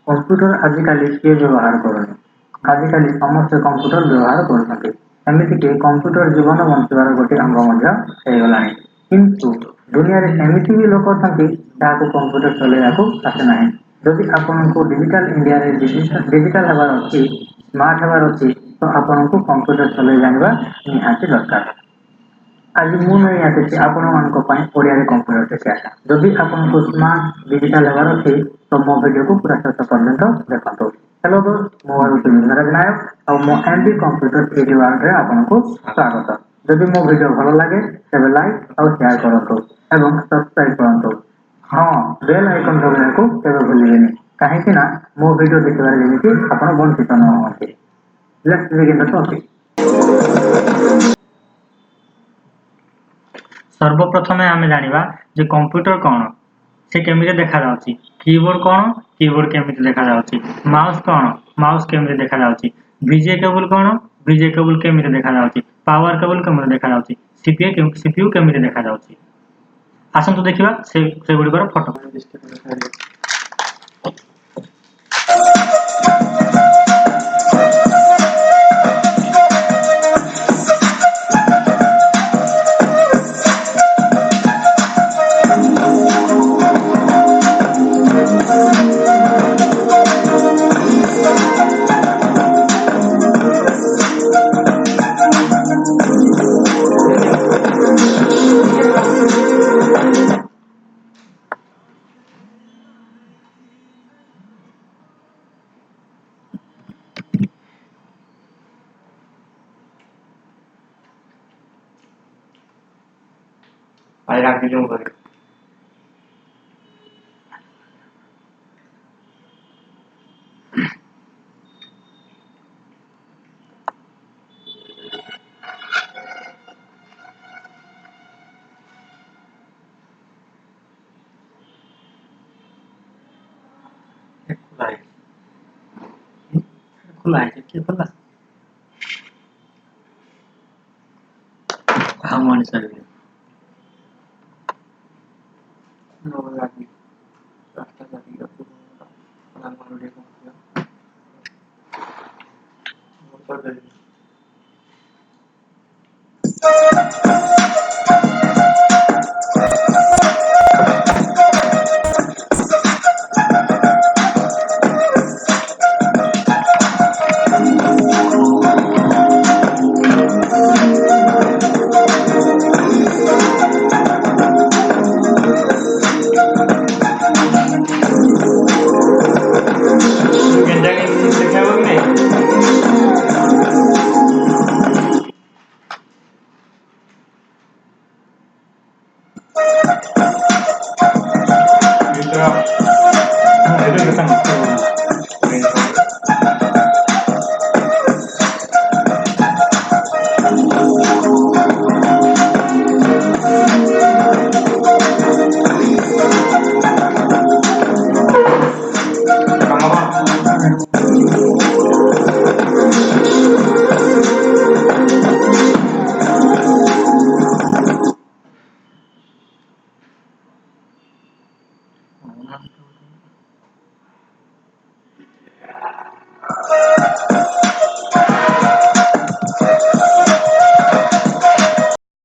computer आजिकाली किए व्यवहार करें आजिकाली समस्त कंप्यूटर व्यवहार करते एमती कि कंप्यूटर जीवन बंचार गोटे अंग होगला किंतु दुनिया एमती भी लोग अच्छा जहाँ कंप्यूटर चलैया आसे ना जदि आपन को डिजिटल इंडिया रे डिजिटल हबार अच्छी स्मार्ट हबार अच्छी तो आपन को कंप्यूटर चलै जाना निहाती दरकार आज मु नहीं आसी आपण ओडिया कंप्यूटर टेक आसा जदि आपको स्मार्ट डिजिटल हबार अच्छी तो मो वीडियो को पूरा शेष पर्यंत देखो हेलो दोस्त मो नरेश नायक और मो एमबी कंप्यूटर थ्री वर्ल्ड रे आपको स्वागत जदि मो वीडियो भल लगे तेज लाइक और शेयर करूँ एवं सब्सक्राइब करूँ हाँ बेल आइकन दबाने को केवे भूलिए कहीं मो वीडियो देखिबार जमी आप वंचित न होती लेट्स बिगिन द टॉपिक सर्वप्रथमे आमे जानिबा जे कंप्यूटर कौन से केमिति देखा जाउची कीबोर्ड कौन कीबोर्ड केमिति देखा जाउची माउस कौन माउस केमिति देखा जाउची वीजे केबल कौन वीजे केबल केमिति देखा जाउची पावर केबल केमिति देखा जाउची सीपीयू केमिति देखा जाउची आसंतु देखिबा से गुडिकर फोटो आई राखी जो करे खुला है क्या खुला हाँ मान sir no lagi hasta la vida para la mayoría como